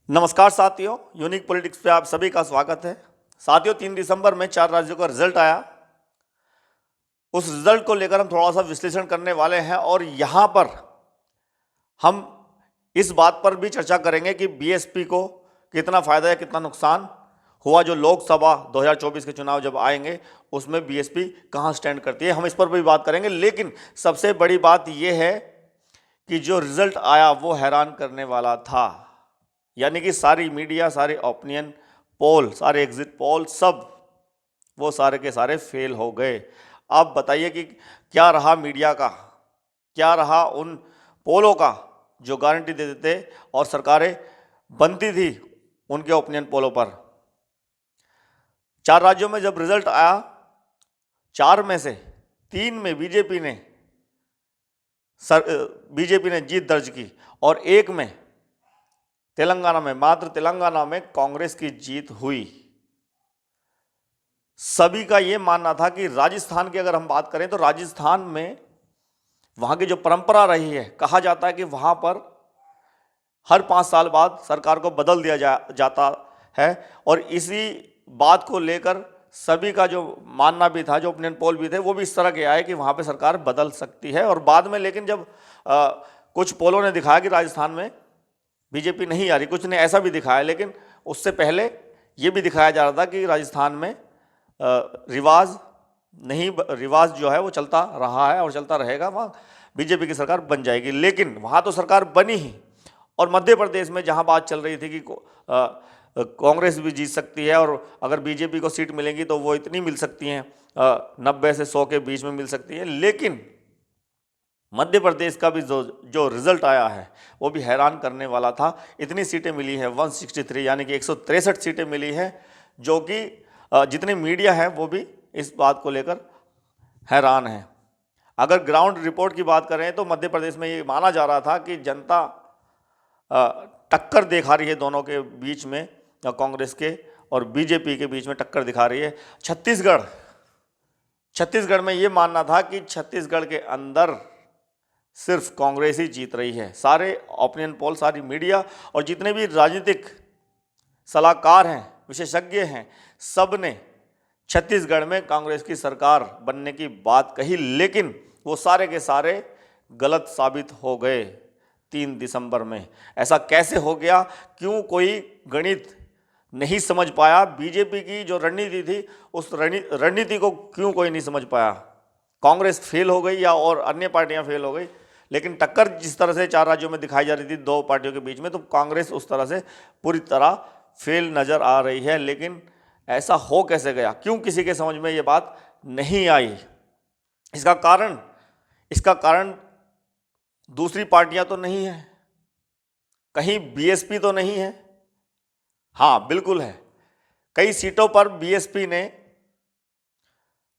नमस्कार साथियों, unique politics पे आप सभी का स्वागत है। साथियों, 3 दिसंबर में 4 राज्यों का रिजल्ट आया। उस रिजल्ट को लेकर हम थोड़ा सा विश्लेषण करने वाले हैं और यहां पर हम इस बात पर भी चर्चा करेंगे कि बीएसपी को कितना फायदा है, कितना नुकसान हुआ। जो लोकसभा 2024 के चुनाव जब आएंगे उसमें बीएसपी कहां स्टैंड करती है, हम इस पर भी बात करेंगे। लेकिन सबसे बड़ी बात यह है कि जो रिजल्ट आया वो हैरान करने वाला था। यानी कि सारी मीडिया, सारे ओपिनियन पोल, सारे एग्जिट पोल, सब वो सारे के सारे फेल हो गए। आप बताइए कि क्या रहा मीडिया का, क्या रहा उन पोलों का जो गारंटी दे देते और सरकारें बनती थी उनके ओपिनियन पोलों पर। 4 राज्यों में जब रिजल्ट आया, 4 में से 3 में बीजेपी ने जीत दर्ज की और 1 में तेलंगाना में, मात्र तेलंगाना में कांग्रेस की जीत हुई। सभी का यह मानना था कि राजस्थान की अगर हम बात करें तो राजस्थान में वहां की जो परंपरा रही है, कहा जाता है कि वहां पर हर 5 साल बाद सरकार को बदल दिया जाता है। और इसी बात को लेकर सभी का जो मानना भी था, जो ओपिनियन पोल भी थे, वो भी इस तरह के आए कि वहां पे सरकार बदल सकती है। और बाद में लेकिन जब कुछ पोलों ने दिखाया कि राजस्थान में बीजेपी नहीं आ रही, कुछ ने ऐसा भी दिखाया, लेकिन उससे पहले ये भी दिखाया जा रहा था कि राजस्थान में रिवाज जो है वो चलता रहा है और चलता रहेगा, वहाँ बीजेपी की सरकार बन जाएगी। लेकिन वहाँ तो सरकार बनी ही। और मध्य प्रदेश में जहाँ बात चल रही थी कि कांग्रेस भी जीत सकती है और अगर बीजेपी को सीट मिलेंगी तो वो इतनी मिल सकती हैं, 90 से 100 के बीच में मिल सकती है। लेकिन मध्य प्रदेश का भी जो रिजल्ट आया है वो भी हैरान करने वाला था। इतनी सीटें मिली हैं 163, यानी कि 163 सीटें मिली हैं, जो कि जितनी मीडिया है वो भी इस बात को लेकर हैरान है। अगर ग्राउंड रिपोर्ट की बात करें तो मध्य प्रदेश में ये माना जा रहा था कि जनता टक्कर दिखा रही है दोनों के बीच में, कांग्रेस के और बीजेपी के बीच में टक्कर दिखा रही है। छत्तीसगढ़ में ये मानना था कि छत्तीसगढ़ के अंदर सिर्फ कांग्रेस ही जीत रही है। सारे ओपिनियन पोल, सारी मीडिया और जितने भी राजनीतिक सलाहकार हैं, विशेषज्ञ हैं, सब ने छत्तीसगढ़ में कांग्रेस की सरकार बनने की बात कही। लेकिन वो सारे के सारे गलत साबित हो गए 3 दिसंबर में। ऐसा कैसे हो गया? क्यों कोई गणित नहीं समझ पाया? बीजेपी की जो रणनीति थी उस रणनीति को क्यों कोई नहीं समझ पाया? कांग्रेस फेल हो गई या और अन्य पार्टियां फेल हो गई, लेकिन टक्कर जिस तरह से 4 राज्यों में दिखाई जा रही थी 2 पार्टियों के बीच में, तो कांग्रेस उस तरह से पूरी तरह फेल नजर आ रही है। लेकिन ऐसा हो कैसे गया? क्यों किसी के समझ में ये बात नहीं आई? इसका कारण दूसरी पार्टियां तो नहीं है, कहीं बीएसपी तो नहीं है। हाँ, बिल्कुल है। कई सीटों पर बीएसपी ने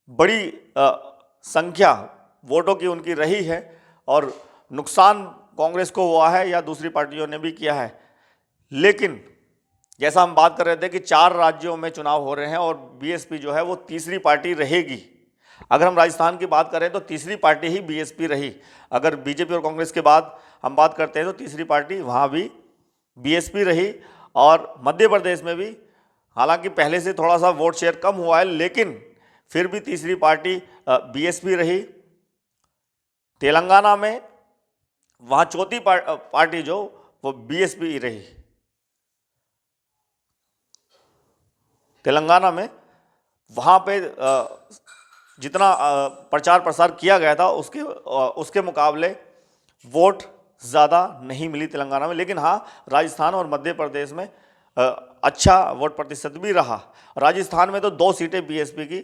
बड़ी संख्या वोटों की उनकी रही है और नुकसान कांग्रेस को हुआ है या दूसरी पार्टियों ने भी किया है। लेकिन जैसा हम बात कर रहे थे कि 4 राज्यों में चुनाव हो रहे हैं और बीएसपी जो है वो तीसरी पार्टी रहेगी। अगर हम राजस्थान की बात करें तो तीसरी पार्टी ही बीएसपी रही। अगर बीजेपी और कांग्रेस के बाद हम बात करते हैं तो तीसरी पार्टी वहाँ भी बीएसपी रही। और मध्य प्रदेश में भी हालांकि पहले से थोड़ा सा वोट शेयर कम हुआ है, लेकिन फिर भी तीसरी पार्टी बीएसपी रही। तेलंगाना में वहाँ चौथी पार्टी जो वो बीएसपी रही। तेलंगाना में वहाँ पे जितना प्रचार प्रसार किया गया था उसके मुकाबले वोट ज़्यादा नहीं मिली तेलंगाना में। लेकिन हाँ, राजस्थान और मध्य प्रदेश में अच्छा वोट प्रतिशत भी रहा। राजस्थान में तो 2 सीटें बीएसपी की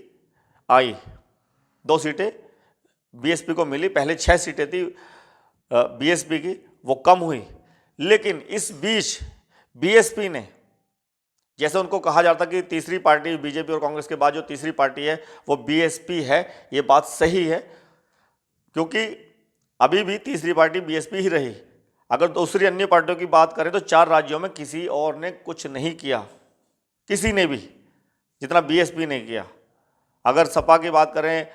आई, 2 सीटें बीएसपी को मिली। पहले 6 सीटें थी बीएसपी की, वो कम हुई। लेकिन इस बीच बीएसपी ने, जैसे उनको कहा जाता कि तीसरी पार्टी बीजेपी और कांग्रेस के बाद जो तीसरी पार्टी है वो बीएसपी है, ये बात सही है, क्योंकि अभी भी तीसरी पार्टी बीएसपी ही रही। अगर दूसरी अन्य पार्टियों की बात करें तो 4 राज्यों में किसी और ने कुछ नहीं किया, किसी ने भी, जितना बीएसपी ने किया। अगर सपा की बात करें,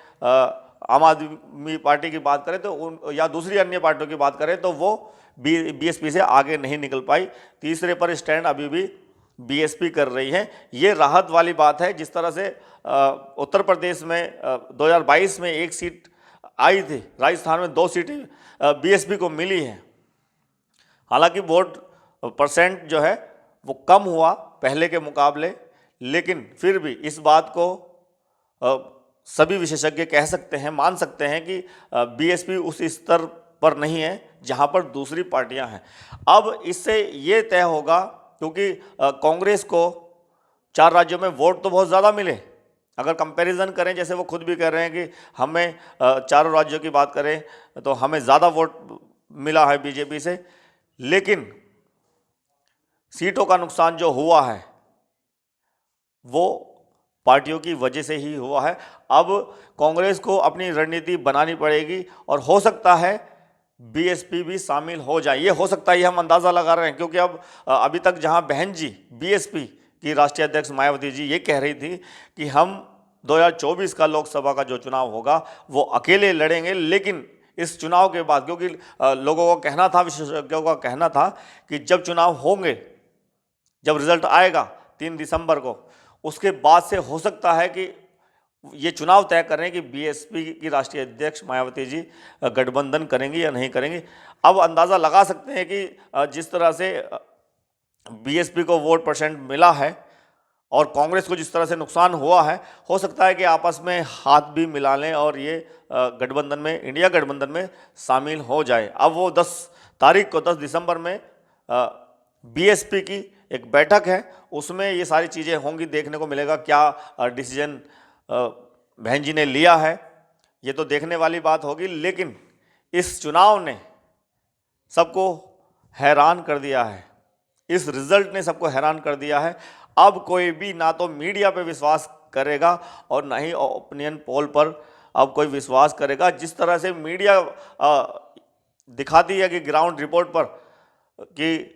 आम आदमी पार्टी की बात करें तो या दूसरी अन्य पार्टियों की बात करें तो वो बीएसपी से आगे नहीं निकल पाई। तीसरे पर स्टैंड अभी भी बीएसपी कर रही है। ये राहत वाली बात है। जिस तरह से उत्तर प्रदेश में 2022 में 1 सीट आई थी, राजस्थान में 2 सीटें बीएसपी को मिली हैं। हालांकि वोट परसेंट जो है वो कम हुआ पहले के मुकाबले, लेकिन फिर भी इस बात को सभी विशेषज्ञ कह सकते हैं, मान सकते हैं कि बीएसपी उस स्तर पर नहीं है जहां पर दूसरी पार्टियां हैं। अब इससे ये तय होगा, क्योंकि कांग्रेस को 4 राज्यों में वोट तो बहुत ज़्यादा मिले। अगर कंपैरिजन करें, जैसे वो खुद भी कह रहे हैं कि हमें 4 राज्यों की बात करें तो हमें ज़्यादा वोट मिला है बीजेपी से, लेकिन सीटों का नुकसान जो हुआ है वो पार्टियों की वजह से ही हुआ है। अब कांग्रेस को अपनी रणनीति बनानी पड़ेगी और हो सकता है बीएसपी भी शामिल हो जाए। ये हो सकता है, ये हम अंदाज़ा लगा रहे हैं, क्योंकि अब अभी तक जहां बहन जी बीएसपी की राष्ट्रीय अध्यक्ष मायावती जी ये कह रही थी कि हम 2024 का लोकसभा का जो चुनाव होगा वो अकेले लड़ेंगे, लेकिन इस चुनाव के बाद, क्योंकि लोगों का कहना था, विशेषज्ञों का कहना था कि जब चुनाव होंगे, जब रिजल्ट आएगा 3 दिसंबर को, उसके बाद से हो सकता है कि ये चुनाव तय करें कि बीएसपी की राष्ट्रीय अध्यक्ष मायावती जी गठबंधन करेंगी या नहीं करेंगी। अब अंदाज़ा लगा सकते हैं कि जिस तरह से बीएसपी को वोट परसेंट मिला है और कांग्रेस को जिस तरह से नुकसान हुआ है, हो सकता है कि आपस में हाथ भी मिला लें और ये गठबंधन में, इंडिया गठबंधन में शामिल हो जाए। अब वो 10 तारीख को, 10 दिसंबर में बीएसपी की एक बैठक है, उसमें ये सारी चीज़ें होंगी, देखने को मिलेगा क्या डिसीजन बहन जी ने लिया है, ये तो देखने वाली बात होगी। लेकिन इस चुनाव ने सबको हैरान कर दिया है, इस रिजल्ट ने सबको हैरान कर दिया है। अब कोई भी ना तो मीडिया पे विश्वास करेगा और ना ही ओपिनियन पोल पर अब कोई विश्वास करेगा। जिस तरह से मीडिया दिखाती है कि ग्राउंड रिपोर्ट पर कि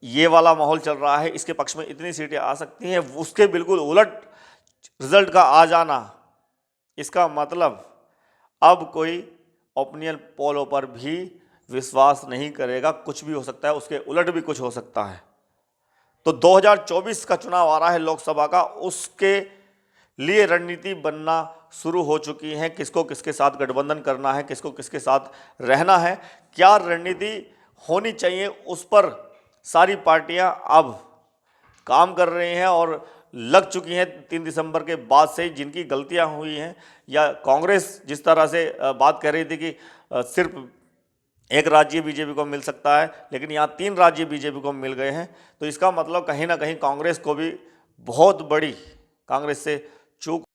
ये वाला माहौल चल रहा है, इसके पक्ष में इतनी सीटें आ सकती हैं, उसके बिल्कुल उलट रिजल्ट का आ जाना, इसका मतलब अब कोई ओपिनियन पोलों पर भी विश्वास नहीं करेगा। कुछ भी हो सकता है, उसके उलट भी कुछ हो सकता है। तो 2024 का चुनाव आ रहा है लोकसभा का, उसके लिए रणनीति बनना शुरू हो चुकी है। किसको किसके साथ गठबंधन करना है, किसको किसके साथ रहना है, क्या रणनीति होनी चाहिए, उस पर सारी पार्टियां अब काम कर रही हैं और लग चुकी हैं 3 दिसंबर के बाद से। जिनकी गलतियां हुई हैं, या कांग्रेस जिस तरह से बात कर रही थी कि सिर्फ एक राज्य बीजेपी को मिल सकता है, लेकिन यहाँ 3 राज्य बीजेपी को मिल गए हैं, तो इसका मतलब कहीं ना कहीं कांग्रेस को भी बहुत बड़ी, कांग्रेस से चूक